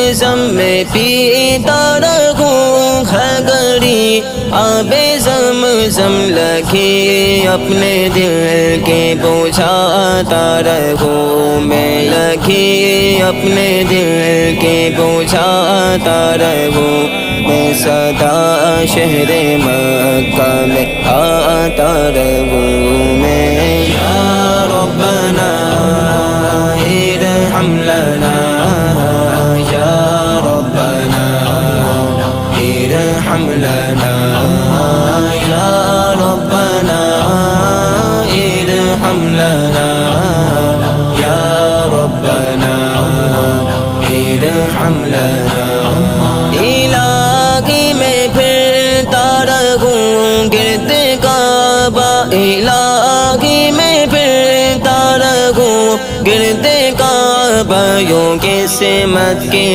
زمزم میں پیتا رہوں، ہر گھڑی آب زمزم لکھی اپنے دل کے بجھاتا رہوں، میں لکھی اپنے دل کے بجھاتا رہوں، میں سدا شہر مکہ میں آتا رہوں، میں یا ربنا ارحم لنا، یا ربنا ارحم لنا، یا ربنا ارحم لنا، یا ربنا ارحم لنا۔ الہی میں پھرتا رہوں گرد کعبہ، الہی میں پھرتا رہوں گرد کعبہ، یوں کہ سمت کے